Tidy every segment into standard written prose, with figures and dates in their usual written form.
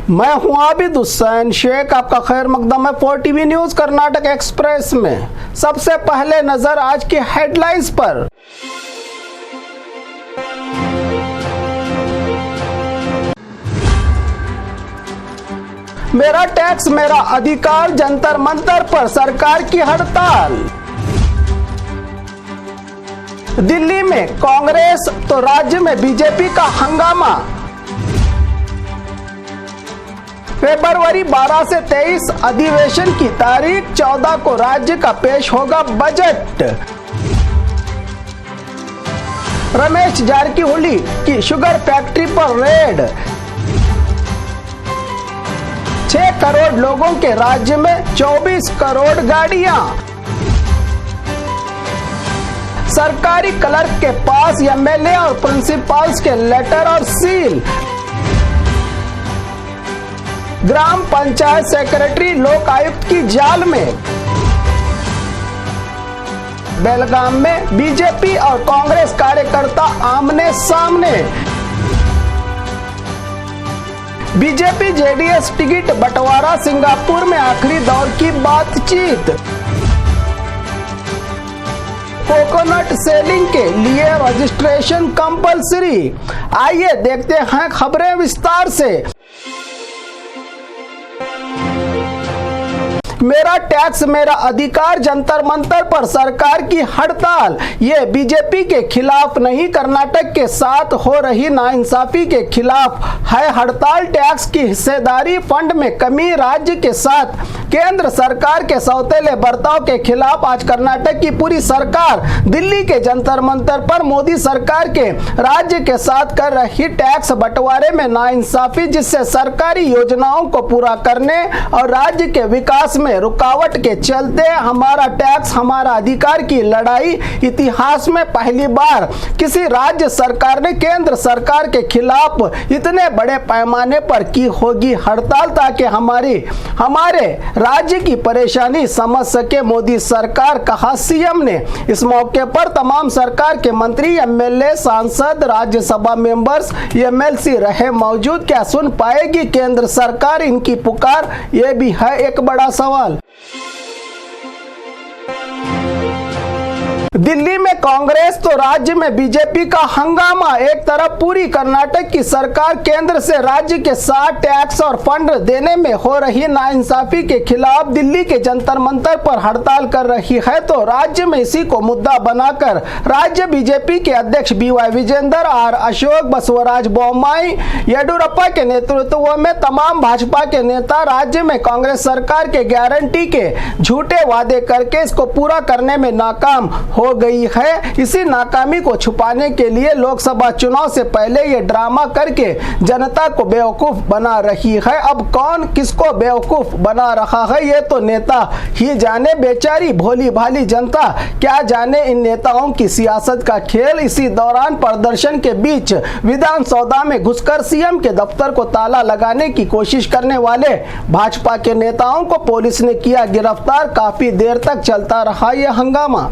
मैं हूं आबिद हुसैन शेख, आपका खैर मकदम है 4TV न्यूज कर्नाटक एक्सप्रेस में। सबसे पहले नजर आज की हेडलाइंस पर। मेरा टैक्स मेरा अधिकार, जंतर मंतर पर सरकार की हड़ताल। दिल्ली में कांग्रेस तो राज्य में बीजेपी का हंगामा। फरवरी 12 से 23 अधिवेशन की तारीख, 14 को राज्य का पेश होगा बजट। रमेश जारकीहोली की शुगर फैक्ट्री पर रेड। 6 करोड़ लोगों के राज्य में 24 करोड़ गाड़ियां। सरकारी क्लर्क के पास एमएलए और प्रिंसिपल्स के लेटर और सील। ग्राम पंचायत सेक्रेटरी लोक आयुक्त की जाल में। बेलगाम में बीजेपी और कांग्रेस कार्यकर्ता आमने सामने। बीजेपी जेडीएस टिकट बंटवारा, सिंगापुर में आखिरी दौर की बातचीत। कोकोनट सेलिंग के लिए रजिस्ट्रेशन कंपलसरी। आइए देखते हैं खबरें विस्तार से। मेरा टैक्स मेरा अधिकार, जंतर मंतर पर सरकार की हड़ताल। ये बीजेपी के खिलाफ नहीं, कर्नाटक के साथ हो रही नाइंसाफी के खिलाफ है हड़ताल। टैक्स की हिस्सेदारी, फंड में कमी, राज्य के साथ केंद्र सरकार के सौतेले बर्ताव के खिलाफ आज कर्नाटक की पूरी सरकार दिल्ली के जंतर मंतर पर मोदी सरकार के राज्य के साथ कर रही टैक्स बंटवारे में नाइंसाफी, जिससे सरकारी योजनाओं को पूरा करने और राज्य के विकास में रुकावट के चलते हमारा टैक्स हमारा अधिकार की लड़ाई इतिहास में पहली बार किसी राज्य सरकार ने केंद्र सरकार के खिलाफ इतने बड़े पैमाने पर की होगी हड़ताल, ताकि हमारे राज्य की परेशानी समझ सके मोदी सरकार, कहा सीएम ने। इस मौके पर तमाम सरकार के मंत्री, एमएलए, सांसद, राज्यसभा मेंबर्स, एमएलसी रहे मौजूद। क्या सुन पाएगी केंद्र सरकार इनकी पुकार, ये भी है एक बड़ा सवाल। दिल्ली में कांग्रेस तो राज्य में बीजेपी का हंगामा। एक तरफ पूरी कर्नाटक की सरकार केंद्र से राज्य के साथ टैक्स और फंड देने में हो रही नाइंसाफी के खिलाफ दिल्ली के जंतर मंतर पर हड़ताल कर रही है, तो राज्य में इसी को मुद्दा बनाकर राज्य बीजेपी के अध्यक्ष BY विजेंद्र, आर अशोक, बसवराज बोम्माई, येडियुरप्पा के नेतृत्व में तमाम भाजपा के नेता राज्य में कांग्रेस सरकार के गारंटी के झूठे वादे करके इसको पूरा करने में नाकाम हो गई है। इसी नाकामी को छुपाने के लिए लोकसभा चुनाव से पहले ये ड्रामा करके जनता को बेवकूफ बना रही है। अब कौन किसको बेवकूफ बना रहा है ये तो नेता ही जाने, बेचारी भोली भाली जनता क्या जाने इन नेताओं की सियासत का खेल। इसी दौरान प्रदर्शन के बीच विधानसौधा में घुसकर सीएम के दफ्तर को ताला लगाने की कोशिश करने वाले भाजपा के नेताओं को पुलिस ने किया गिरफ्तार। काफी देर तक चलता रहा यह हंगामा।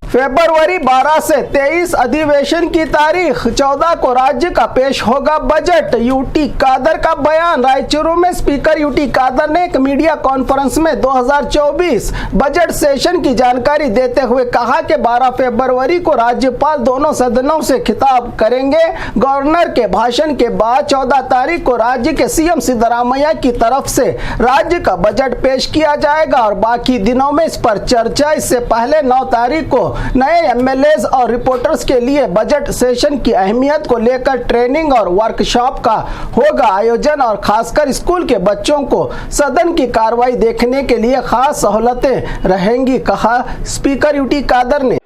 फरवरी 12 से 23 अधिवेशन की तारीख, 14 को राज्य का पेश होगा बजट। यूटी कादर का बयान। रायचूरू में स्पीकर यूटी कादर ने एक मीडिया कॉन्फ्रेंस में 2024 बजट सेशन की जानकारी देते हुए कहा कि 12 फरवरी को राज्यपाल दोनों सदनों से खिताब करेंगे। गवर्नर के भाषण के बाद 14 तारीख को राज्य के सीएम सिद्धरामैया की तरफ से राज्य का बजट पेश किया जाएगा और बाकी दिनों में इस पर चर्चा। इससे पहले 9 तारीख को नए एमएलएज और रिपोर्टर्स के लिए बजट सेशन की अहमियत को लेकर ट्रेनिंग और वर्कशॉप का होगा आयोजन और खासकर स्कूल के बच्चों को सदन की कार्रवाई देखने के लिए खास सहूलतें रहेंगी, कहा स्पीकर यूटी कादर ने।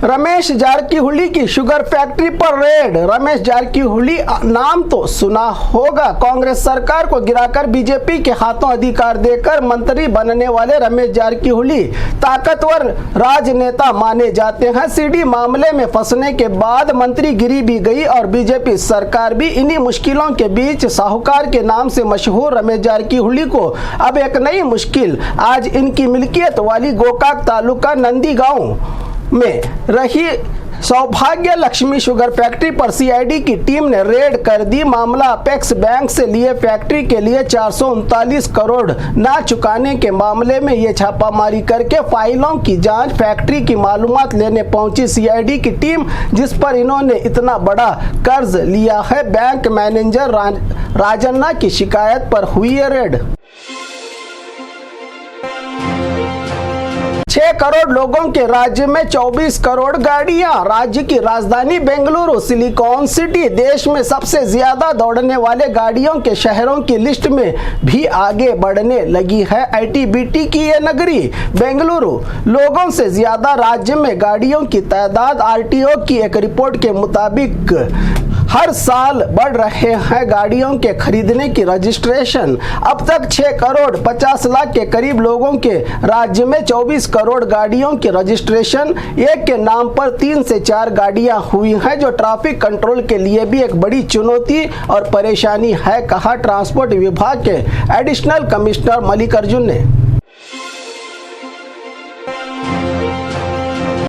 रमेश जारकीहोली की शुगर फैक्ट्री पर रेड। रमेश जारकीहोली नाम तो सुना होगा। कांग्रेस सरकार को गिराकर बीजेपी के हाथों अधिकार देकर मंत्री बनने वाले रमेश जारकीहोली ताकतवर राजनेता माने जाते हैं। सीडी मामले में फंसने के बाद मंत्रीगिरी भी गई और बीजेपी सरकार भी। इन्हीं मुश्किलों के बीच साहूकार के नाम से मशहूर रमेश जारकीहोली को अब एक नई मुश्किल आज इनकी मिल्कियत वाली गोकाक तालुका नंदी गांव में रही सौभाग्य लक्ष्मी शुगर फैक्ट्री पर सीआईडी की टीम ने रेड कर दी। मामला अपेक्स बैंक से लिए फैक्ट्री के लिए 439 करोड़ ना चुकाने के मामले में ये छापामारी करके फाइलों की जांच, फैक्ट्री की मालूमात लेने पहुंची सीआईडी की टीम, जिस पर इन्होंने इतना बड़ा कर्ज लिया है। बैंक मैनेजर राजन्ना की शिकायत पर हुई है रेड। 6 करोड़ लोगों के राज्य में 24 करोड़ गाड़ियां। राज्य की राजधानी बेंगलुरु सिलिकॉन सिटी देश में सबसे ज्यादा दौड़ने वाले गाड़ियों के शहरों की लिस्ट में भी आगे बढ़ने लगी है। आईटी-बीटी की ये नगरी बेंगलुरु लोगों से ज्यादा राज्य में गाड़ियों की तादाद। आरटीओ की एक रिपोर्ट के मुताबिक हर साल बढ़ रहे हैं गाड़ियों के खरीदने की रजिस्ट्रेशन। अब तक 6 करोड़ 50 लाख के करीब लोगों के राज्य में 24 करोड़ गाड़ियों की रजिस्ट्रेशन। एक के नाम पर 3 से 4 गाड़ियां हुई हैं, जो ट्रैफिक कंट्रोल के लिए भी एक बड़ी चुनौती और परेशानी है, कहा ट्रांसपोर्ट विभाग के एडिशनल कमिश्नर मल्लिकार्जुन ने।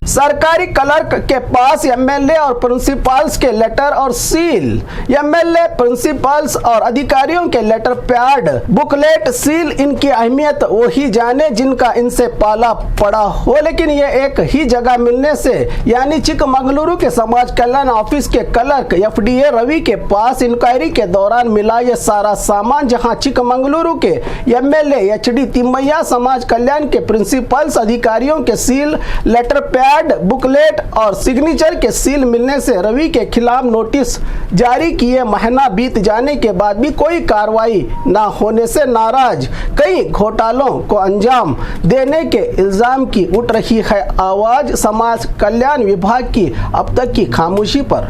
सरकारी क्लर्क के पास एमएलए और प्रिंसिपल्स के लेटर और सील। एमएलए, प्रिंसिपल्स और अधिकारियों के लेटर पैड, बुकलेट, सील, इनकी अहमियत वही जाने जिनका इनसे पाला पड़ा हो। लेकिन ये एक ही जगह मिलने से, यानी चिकमंगलुरु के समाज कल्याण ऑफिस के क्लर्क एफडीए रवि के पास इंक्वायरी के दौरान मिला ये सारा सामान, जहां चिकमंगलुरु के एमएलए एचडी तिम्मैया, समाज कल्याण के प्रिंसिपल्स, अधिकारियों के सील, लेटर पैड, बुकलेट और सिग्नेचर के सील मिलने से रवि के खिलाफ नोटिस जारी किए। महीना बीत जाने के बाद भी कोई कार्रवाई न होने से नाराज कई घोटालों को अंजाम देने के इल्जाम की उठ रही है आवाज समाज कल्याण विभाग की अब तक की खामोशी पर।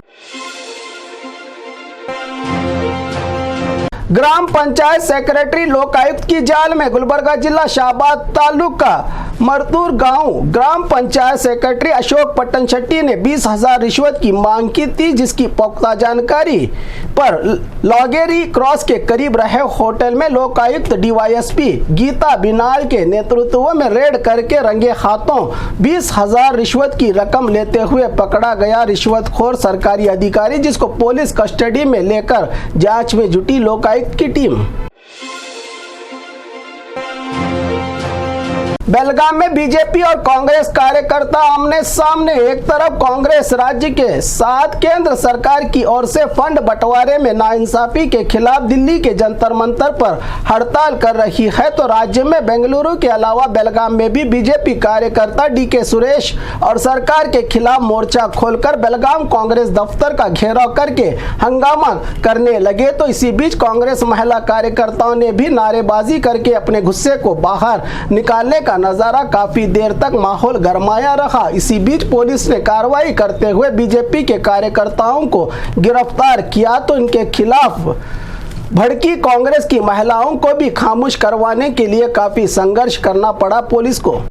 ग्राम पंचायत सेक्रेटरी लोकायुक्त की जाल में। गुलबर्गा जिला शाहबाद तालुका मरतूर गांव ग्राम पंचायत सेक्रेटरी अशोक पट्टनशेट्टी ने 20,000 रिश्वत की मांग की थी, जिसकी पुख्ता जानकारी पर लॉगेरी क्रॉस के करीब रहे होटल में लोकायुक्त डीवाईएसपी गीता बिनाल के नेतृत्व में रेड करके रंगे हाथों 20,000 रिश्वत की रकम लेते हुए पकड़ा गया रिश्वतखोर सरकारी अधिकारी, जिसको पुलिस कस्टडी में लेकर जांच में जुटी लोकायुक्त की टीम। बेलगाम में बीजेपी और कांग्रेस कार्यकर्ता आमने सामने। एक तरफ कांग्रेस राज्य के साथ केंद्र सरकार की ओर से फंड बंटवारे में नाइंसाफी के खिलाफ दिल्ली के जंतर मंतर पर हड़ताल कर रही है, तो राज्य में बेंगलुरु के अलावा बेलगाम में भी बीजेपी कार्यकर्ता डीके सुरेश और सरकार के खिलाफ मोर्चा खोलकर बेलगाम कांग्रेस दफ्तर का घेराव करके हंगामा करने लगे। तो इसी बीच कांग्रेस महिला कार्यकर्ताओं ने भी नारेबाजी करके अपने गुस्से को बाहर निकालने का नजारा। काफी देर तक माहौल गरमाया रहा। इसी बीच पुलिस ने कार्रवाई करते हुए बीजेपी के कार्यकर्ताओं को गिरफ्तार किया, तो इनके खिलाफ भड़की कांग्रेस की महिलाओं को भी खामोश करवाने के लिए काफी संघर्ष करना पड़ा पुलिस को।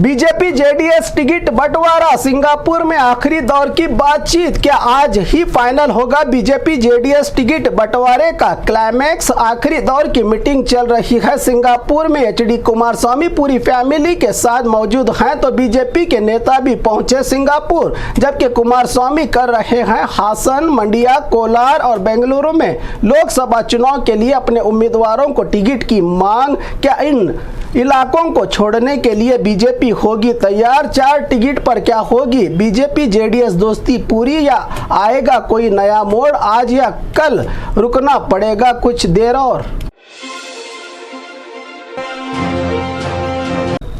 बीजेपी जेडीएस टिकट बंटवारा। सिंगापुर में आखिरी दौर की बातचीत। क्या आज ही फाइनल होगा बीजेपी जेडीएस टिकट बंटवारे का क्लाइमैक्स? आखिरी दौर की मीटिंग चल रही है सिंगापुर में। एचडी कुमारस्वामी पूरी फैमिली के साथ मौजूद हैं, तो बीजेपी के नेता भी पहुंचे सिंगापुर, जबकि कुमारस्वामी कर रहे हैं हासन, मंडिया, कोलार और बेंगलुरु में लोकसभा चुनाव के लिए अपने उम्मीदवारों को टिकट की मांग। क्या इन इलाकों को छोड़ने के लिए बीजेपी होगी तैयार? 4 टिकट पर क्या होगी बीजेपी जेडीएस दोस्ती पूरी, या आएगा कोई नया मोड़? आज या कल रुकना पड़ेगा कुछ देर और।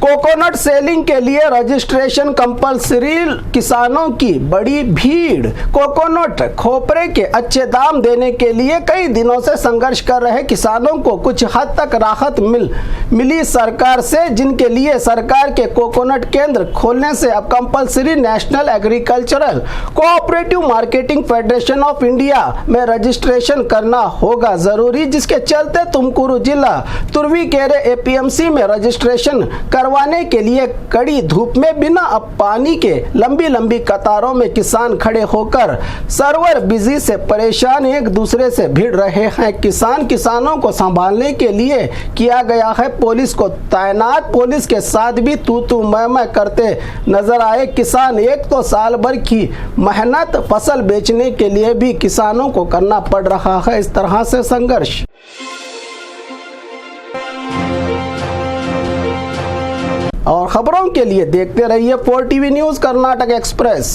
कोकोनट सेलिंग के लिए रजिस्ट्रेशन कंपलसरी। किसानों की बड़ी भीड़। कोकोनट खोपरे के अच्छे दाम देने के लिए कई दिनों से संघर्ष कर रहे किसानों को कुछ हद तक राहत मिली सरकार से, जिनके लिए सरकार के कोकोनट केंद्र खोलने से अब compulsory national agricultural cooperative marketing federation of India में रजिस्ट्रेशन करना होगा जरूरी, जिसके चलते तुमकुरू जिला तुर्वीकेरे एपीएमसी में रजिस्ट्रेशन करवाने संभालने के लिए कड़ी धूप में बिना अब पानी के लंबी लंबी कतारों में किसान खड़े होकर सर्वर बिजी से परेशान एक दूसरे से भिड़ रहे हैं। किसानों को संभालने के लिए किया गया है पुलिस को तैनात। पुलिस के साथ भी तू मैं करते नजर आए किसान। एक तो साल भर की मेहनत फसल बेचने के लिए भी किसानों को करना पड़ रहा है इस तरह से संघर्ष। और खबरों के लिए देखते रहिए 4 TV न्यूज़ कर्नाटक एक्सप्रेस।